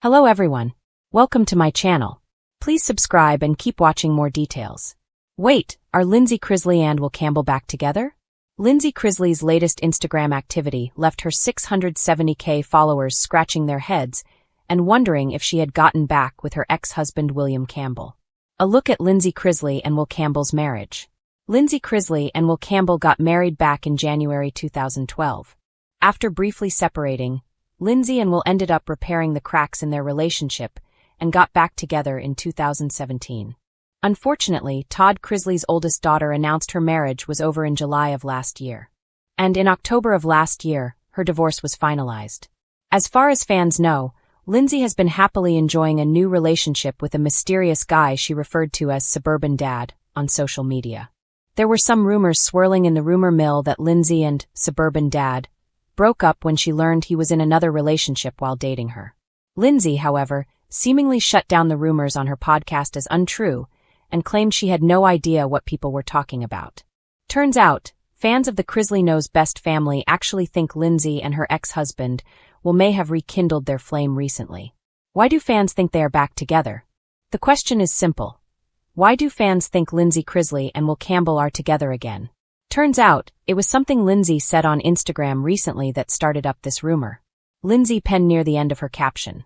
Hello everyone. Welcome to my channel. Please subscribe and keep watching more details. Wait, are Lindsie, Chrisley and Will Campbell back together? Lindsie Chrisley's latest Instagram activity left her 670k followers scratching their heads and wondering if she had gotten back with her ex-husband William Campbell. A look at Lindsie Chrisley and Will Campbell's marriage. Lindsie Chrisley and Will Campbell got married back in January 2012. After briefly separating, Lindsie and Will ended up repairing the cracks in their relationship and got back together in 2017. Unfortunately, Todd Chrisley's oldest daughter announced her marriage was over in July of last year. And in October of last year, her divorce was finalized. As far as fans know, Lindsie has been happily enjoying a new relationship with a mysterious guy she referred to as Suburban Dad on social media. There were some rumors swirling in the rumor mill that Lindsie and Suburban Dad broke up when she learned he was in another relationship while dating her. Lindsie, however, seemingly shut down the rumors on her podcast as untrue and claimed she had no idea what people were talking about. Turns out, fans of the Chrisley Knows Best family actually think Lindsie and her ex-husband may have rekindled their flame recently. Why do fans think they are back together? The question is simple. Why do fans think Lindsie Chrisley and Will Campbell are together again? Turns out, it was something Lindsie said on Instagram recently that started up this rumor. Lindsie penned near the end of her caption,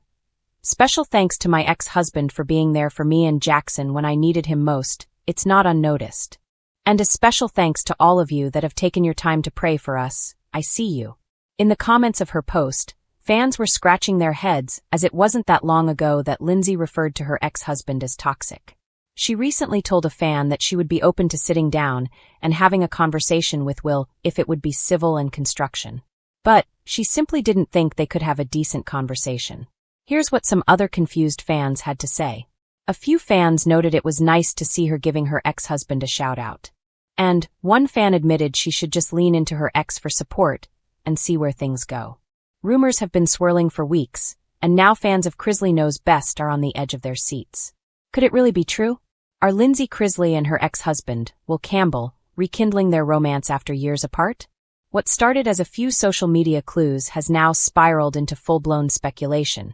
"Special thanks to my ex-husband for being there for me and Jackson when I needed him most. It's not unnoticed. And a special thanks to all of you that have taken your time to pray for us. I see you." In the comments of her post, fans were scratching their heads as it wasn't that long ago that Lindsie referred to her ex-husband as toxic. She recently told a fan that she would be open to sitting down and having a conversation with Will if it would be civil and construction. But she simply didn't think they could have a decent conversation. Here's what some other confused fans had to say. A few fans noted it was nice to see her giving her ex-husband a shout-out. And one fan admitted she should just lean into her ex for support and see where things go. Rumors have been swirling for weeks, and now fans of Chrisley Knows Best are on the edge of their seats. Could it really be true? Are Lindsie Chrisley and her ex-husband, Will Campbell, rekindling their romance after years apart? What started as a few social media clues has now spiraled into full-blown speculation,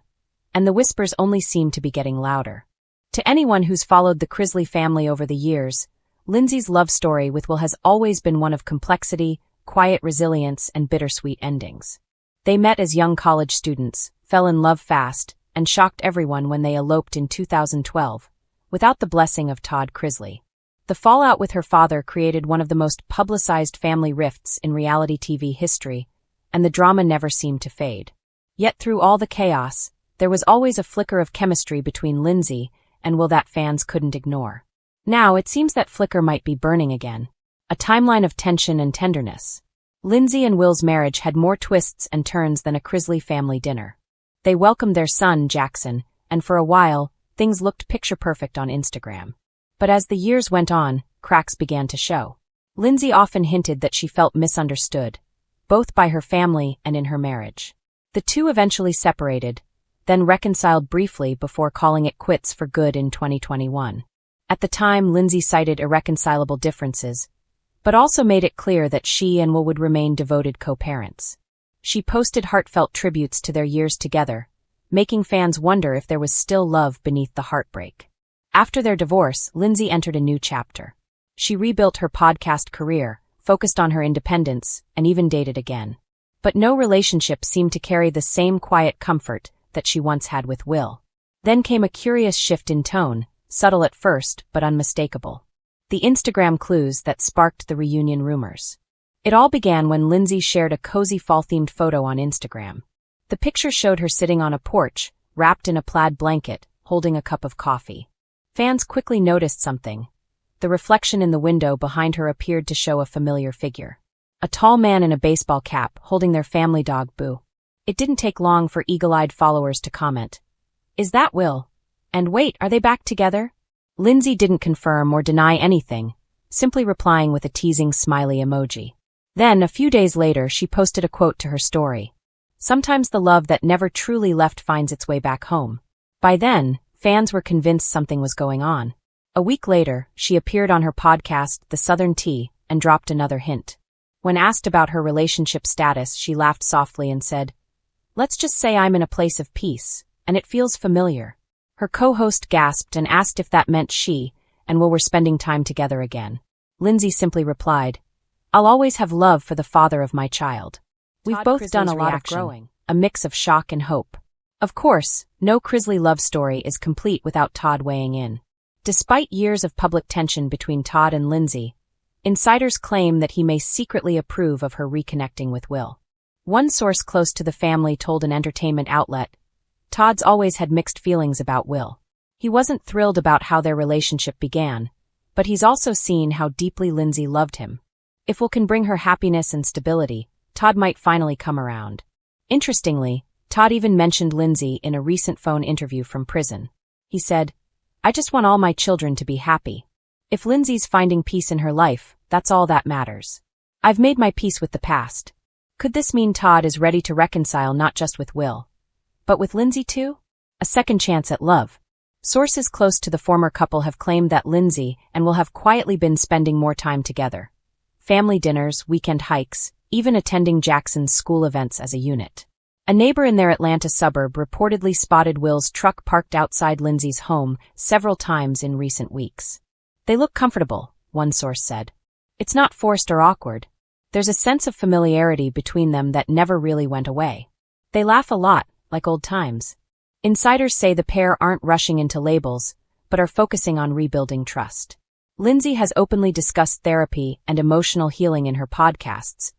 and the whispers only seem to be getting louder. To anyone who's followed the Chrisley family over the years, Lindsie's love story with Will has always been one of complexity, quiet resilience, and bittersweet endings. They met as young college students, fell in love fast, and shocked everyone when they eloped in 2012, without the blessing of Todd Chrisley. The fallout with her father created one of the most publicized family rifts in reality TV history, and the drama never seemed to fade. Yet through all the chaos, there was always a flicker of chemistry between Lindsie and Will that fans couldn't ignore. Now it seems that flicker might be burning again. A timeline of tension and tenderness. Lindsie and Will's marriage had more twists and turns than a Chrisley family dinner. They welcomed their son, Jackson, and for a while, things looked picture-perfect on Instagram. But as the years went on, cracks began to show. Lindsie often hinted that she felt misunderstood, both by her family and in her marriage. The two eventually separated, then reconciled briefly before calling it quits for good in 2021. At the time, Lindsie cited irreconcilable differences, but also made it clear that she and Will would remain devoted co-parents. She posted heartfelt tributes to their years together, making fans wonder if there was still love beneath the heartbreak. After their divorce, Lindsie entered a new chapter. She rebuilt her podcast career, focused on her independence, and even dated again. But no relationship seemed to carry the same quiet comfort that she once had with Will. Then came a curious shift in tone, subtle at first, but unmistakable. The Instagram clues that sparked the reunion rumors. It all began when Lindsie shared a cozy fall-themed photo on Instagram. The picture showed her sitting on a porch, wrapped in a plaid blanket, holding a cup of coffee. Fans quickly noticed something. The reflection in the window behind her appeared to show a familiar figure. A tall man in a baseball cap, holding their family dog, Boo. It didn't take long for eagle-eyed followers to comment, "Is that Will? And wait, are they back together?" Lindsie didn't confirm or deny anything, simply replying with a teasing smiley emoji. Then, a few days later, she posted a quote to her story. "Sometimes the love that never truly left finds its way back home." By then, fans were convinced something was going on. A week later, she appeared on her podcast, The Southern Tea, and dropped another hint. When asked about her relationship status, she laughed softly and said, "Let's just say I'm in a place of peace, and it feels familiar. Her co-host gasped and asked if that meant she and Will were spending time together again. Lindsie simply replied, "I'll always have love for the father of my child." We've both done a lot of growing, a mix of shock and hope. Of course, no Chrisley love story is complete without Todd weighing in. Despite years of public tension between Todd and Lindsie, insiders claim that he may secretly approve of her reconnecting with Will. One source close to the family told an entertainment outlet, Todd's always had mixed feelings about Will. He wasn't thrilled about how their relationship began, but he's also seen how deeply Lindsie loved him. If Will can bring her happiness and stability, Todd might finally come around. Interestingly, Todd even mentioned Lindsie in a recent phone interview from prison. He said, "I just want all my children to be happy. If Lindsie's finding peace in her life, that's all that matters. I've made my peace with the past." Could this mean Todd is ready to reconcile not just with Will, but with Lindsie too? A second chance at love. Sources close to the former couple have claimed that Lindsie and Will have quietly been spending more time together. Family dinners, weekend hikes, even attending Jackson's school events as a unit. A neighbor in their Atlanta suburb reportedly spotted Will's truck parked outside Lindsie's home several times in recent weeks. "They look comfortable," one source said. "It's not forced or awkward. There's a sense of familiarity between them that never really went away. They laugh a lot, like old times." Insiders say the pair aren't rushing into labels, but are focusing on rebuilding trust. Lindsie has openly discussed therapy and emotional healing in her podcasts,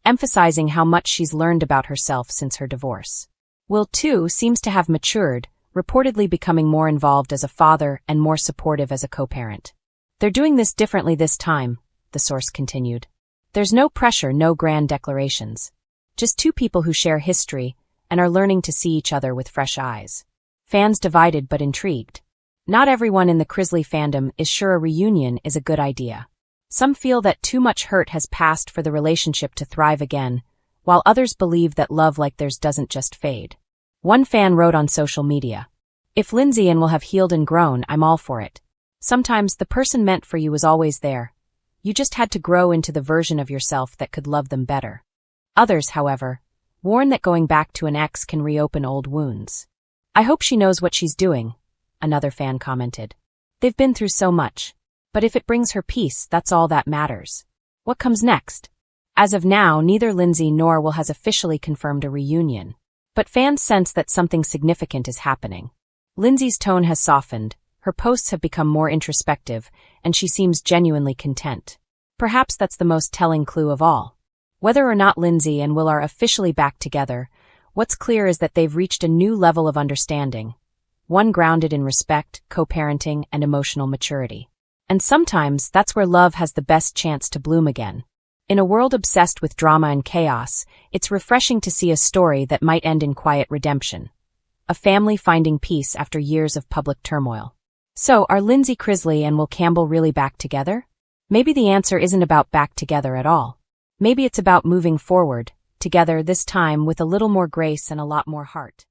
emphasizing how much she's learned about herself since her divorce. Will, too, seems to have matured, reportedly becoming more involved as a father and more supportive as a co-parent. "They're doing this differently this time," the source continued. "There's no pressure, no grand declarations. Just two people who share history and are learning to see each other with fresh eyes." Fans divided but intrigued. Not everyone in the Chrisley fandom is sure a reunion is a good idea. Some feel that too much hurt has passed for the relationship to thrive again, while others believe that love like theirs doesn't just fade. One fan wrote on social media, "If Lindsie and Will have healed and grown, I'm all for it. Sometimes the person meant for you was always there. You just had to grow into the version of yourself that could love them better." Others, however, warn that going back to an ex can reopen old wounds. "I hope she knows what she's doing," another fan commented. "They've been through so much. But if it brings her peace, that's all that matters." What comes next? As of now, neither Lindsie nor Will has officially confirmed a reunion. But fans sense that something significant is happening. Lindsie's tone has softened, her posts have become more introspective, and she seems genuinely content. Perhaps that's the most telling clue of all. Whether or not Lindsie and Will are officially back together, what's clear is that they've reached a new level of understanding, one grounded in respect, co-parenting, and emotional maturity. And sometimes that's where love has the best chance to bloom again. In a world obsessed with drama and chaos, it's refreshing to see a story that might end in quiet redemption. A family finding peace after years of public turmoil. So, are Lindsie Chrisley and Will Campbell really back together? Maybe the answer isn't about back together at all. Maybe it's about moving forward, together this time with a little more grace and a lot more heart.